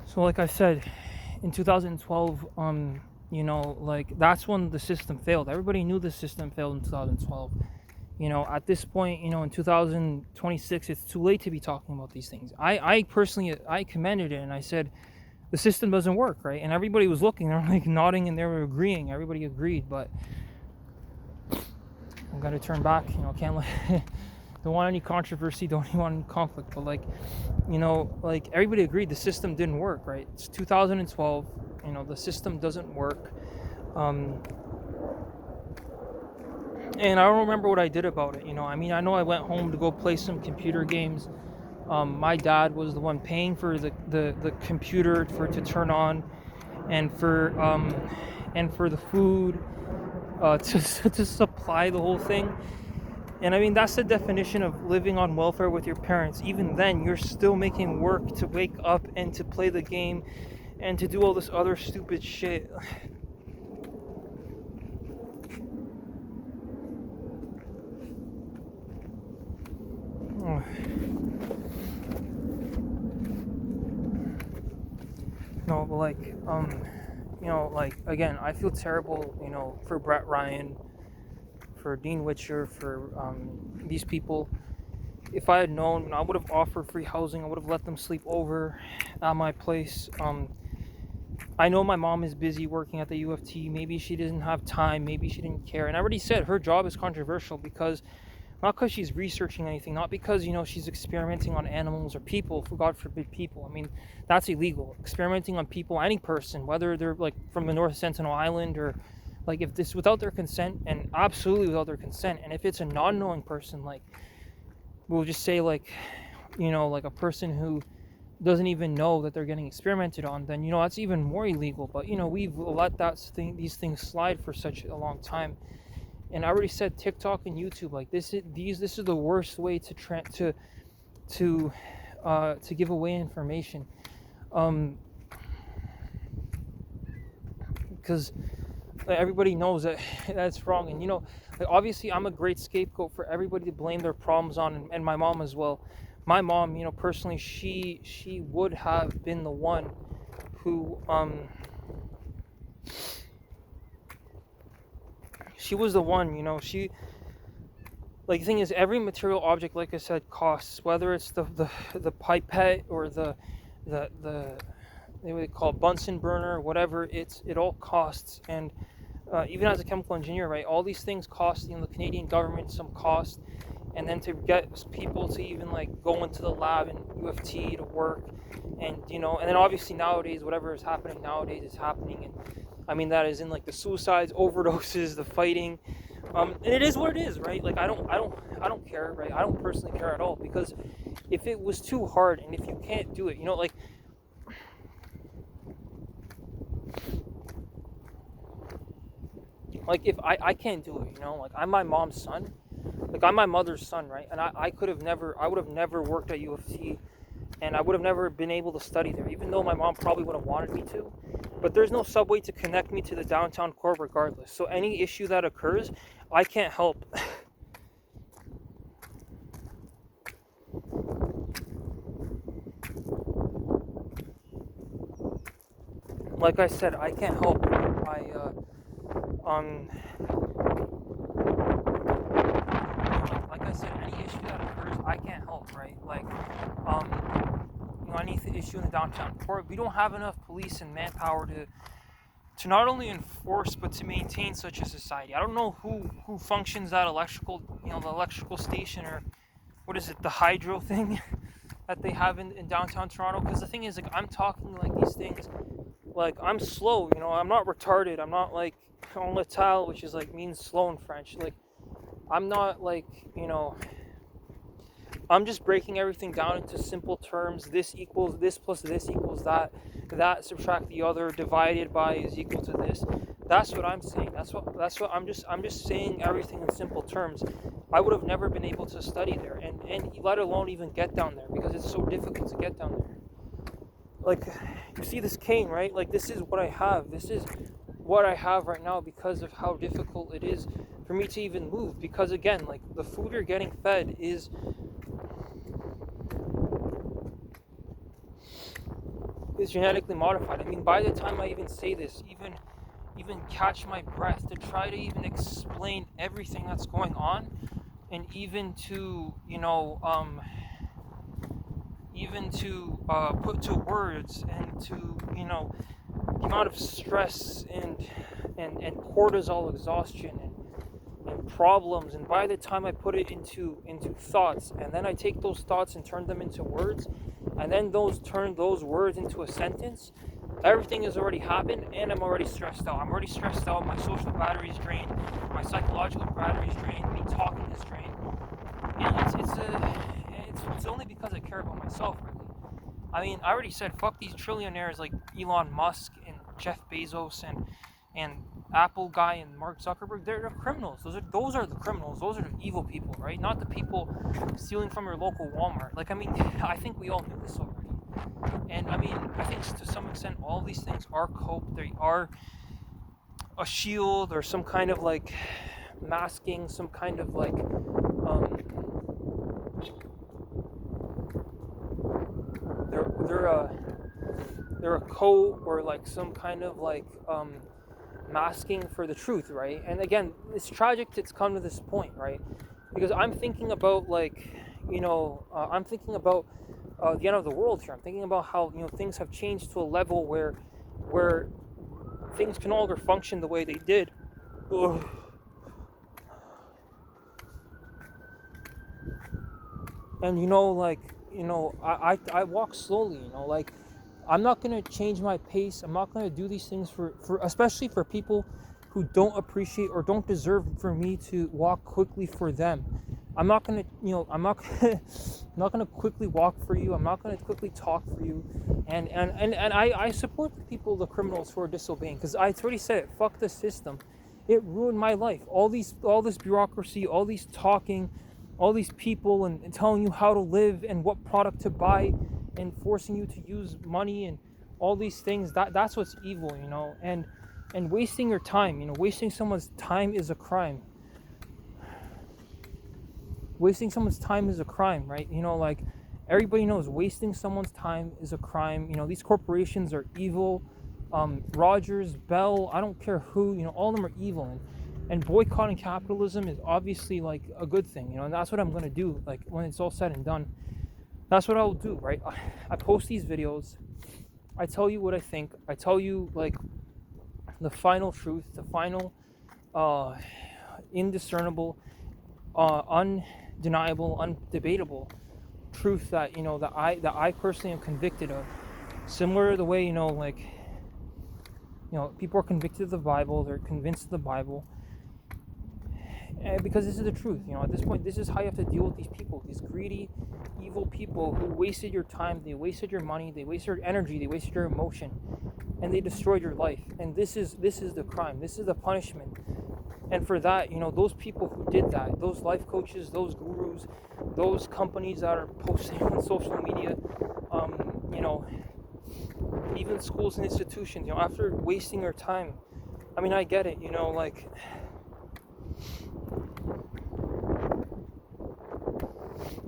So like I said, in 2012, like that's when the system failed. Everybody knew the system failed in 2012. At this point, in 2026, it's too late to be talking about these things. I personally, I commended it and I said the system doesn't work, right? And everybody was looking, they're like nodding and they were agreeing. Everybody agreed, but I'm gonna turn back. Can't let. Don't want any controversy. Don't even want any conflict. But like everybody agreed the system didn't work, right? It's 2012. The system doesn't work. Um, and I don't remember what I did about it. I know I went home to go play some computer games. My dad was the one paying for the computer for it to turn on, and for the food to to supply the whole thing. And I mean, that's the definition of living on welfare with your parents. Even then, you're still making work to wake up and to play the game and to do all this other stupid shit. No, but like again, I feel terrible, for Brett Ryan, for Dean Witcher, for these people. If I had known, I would have offered free housing. I would have let them sleep over at my place. I know my mom is busy working at the U of T. Maybe she didn't have time. Maybe she didn't care. And I already said her job is controversial because not because she's researching anything, not because she's experimenting on animals or people. For God forbid, people. I mean, that's illegal. Experimenting on people, any person, whether they're like from the North Sentinel Island or like if this without their consent, and absolutely without their consent, and if it's a non-knowing person, like we'll just say like a person who doesn't even know that they're getting experimented on, then that's even more illegal. But we've let these things slide for such a long time. And I already said TikTok and YouTube, like this is the worst way to give away information, because everybody knows that that's wrong. And like obviously I'm a great scapegoat for everybody to blame their problems on, and my mom as well. My mom, personally, she would have been the one who she was the one, like the thing is, every material object, like I said, costs, whether it's the pipette or the what they call it, Bunsen burner, whatever. It all costs. And even as a chemical engineer, right, all these things cost, the Canadian government some cost. And then to get people to even like go into the lab in U of T to work, and then obviously nowadays, whatever is happening nowadays is happening. And I mean, that is in like the suicides, overdoses, the fighting. And it is what it is, right? Like I don't care, right? I don't personally care at all, because if it was too hard and if you can't do it, like if I can't do it, like I'm my mom's son, like I'm my mother's son, right? And I would have never worked at U of T, and I would have never been able to study there, even though my mom probably would have wanted me to. But there's no subway to connect me to the downtown core regardless. So any issue that occurs, I can't help. Like I said, I can't help. Um, like I said, any issue that occurs, I can't help, right? Like, any issue in the downtown core, we don't have enough police and manpower to not only enforce but to maintain such a society. I don't know who functions that electrical, the electrical station, or what is it, the hydro thing that they have in downtown Toronto. Because the thing is, like, I'm talking like these things, like I'm slow, I'm not retarded. I'm not like en latal, which is like means slow in French. Like I'm not like, I'm just breaking everything down into simple terms. This equals this plus this equals that. That subtract the other divided by is equal to this. That's what I'm saying. That's what I'm just saying everything in simple terms. I would have never been able to study there, and let alone even get down there, because it's so difficult to get down there. Like, you see this cane, right? Like, this is what I have. This is what I have right now because of how difficult it is for me to even move. Because again, like, the food you're getting fed is is genetically modified. I mean, by the time I even say this, even catch my breath to try to even explain everything that's going on, and even to put to words, and to the amount of stress and cortisol exhaustion and problems, and by the time I put it into thoughts, and then I take those thoughts and turn them into words, and then turn those words into a sentence, everything has already happened, and I'm already stressed out. I'm already stressed out. My social battery is drained. My psychological battery is drained. Me talking is drained. And it's only because I care about myself, really. I mean, I already said, fuck these trillionaires like Elon Musk and Jeff Bezos and Apple guy and Mark Zuckerberg. They're criminals. Those are the criminals. Those are the evil people, right? Not the people stealing from your local Walmart. Like, I mean, I think we all knew this already. And I mean, I think to some extent all these things are cope. They are a shield, or some kind of like masking, some kind of like they're a coat, or like some kind of like masking for the truth, right? And again, it's tragic it's come to this point, right? Because I'm thinking about like I'm thinking about the end of the world here. I'm thinking about how things have changed to a level where things can no longer function the way they did. Ugh. And I walk slowly. Like, I'm not gonna change my pace. I'm not gonna do these things for especially for people who don't appreciate or don't deserve for me to walk quickly for them. I'm not gonna, I'm not I'm not gonna quickly walk for you. I'm not gonna quickly talk for you. And I support the people, the criminals who are disobeying, because I already said it. Fuck the system. It ruined my life. All this bureaucracy, all these talking, all these people and telling you how to live and what product to buy, and forcing you to use money and all these things. That's what's evil, and wasting your time. Wasting someone's time is a crime. Wasting someone's time is a crime, right? Like, everybody knows wasting someone's time is a crime. These corporations are evil. Rogers, Bell, I don't care who, all of them are evil. And boycotting capitalism is obviously like a good thing, and that's what I'm going to do. Like, when it's all said and done, that's what I'll do, right? I post these videos. I tell you what I think. I tell you like the final truth, the final indiscernible, undeniable, undebatable truth that that I personally am convicted of. Similar to the way people are convicted of the Bible. They're convinced of the Bible. And because this is the truth, at this point, this is how you have to deal with these people, these greedy, evil people who wasted your time, they wasted your money, they wasted your energy, they wasted your emotion, and they destroyed your life. And this is the crime, this is the punishment. And for that, those people who did that, those life coaches, those gurus, those companies that are posting on social media, even schools and institutions, after wasting your time, I mean, I get it,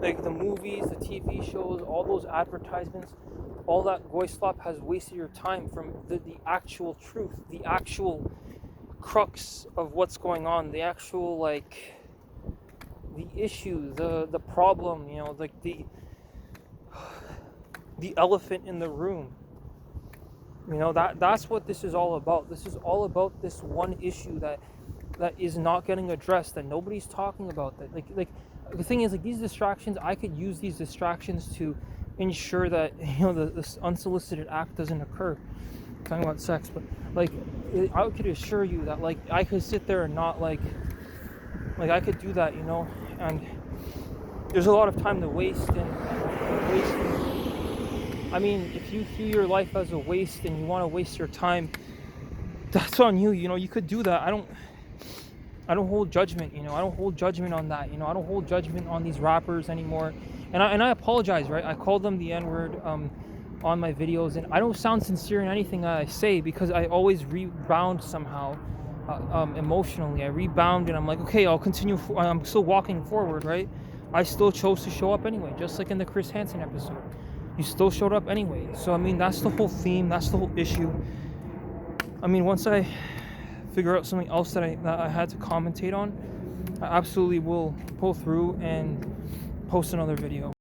like the movies, the TV shows, all those advertisements, all that goy-slop has wasted your time from the actual truth, the actual crux of what's going on, the actual the issue, the problem, like the elephant in the room. That's what this is all about. This is all about this one issue that is not getting addressed, that nobody's talking about. That like the thing is, like, these distractions, I could use these distractions to ensure that this unsolicited act doesn't occur. I'm talking about sex, but I could assure you that I could sit there and not like I could do that, and there's a lot of time to waste and wasting. I mean, if you view your life as a waste and you want to waste your time, that's on you. You could do that. I don't hold judgment. I don't hold judgment on that. I don't hold judgment on these rappers anymore. And I apologize, right? I called them the N-word on my videos, and I don't sound sincere in anything that I say, because I always rebound somehow emotionally. I rebound and I'm like, okay, I'll continue. I'm still walking forward, right? I still chose to show up anyway, just like in the Chris Hansen episode. you still showed up anyway. So I mean, that's the whole theme. That's the whole issue. I mean, once I figure out something else that I had to commentate on, I absolutely will pull through and post another video.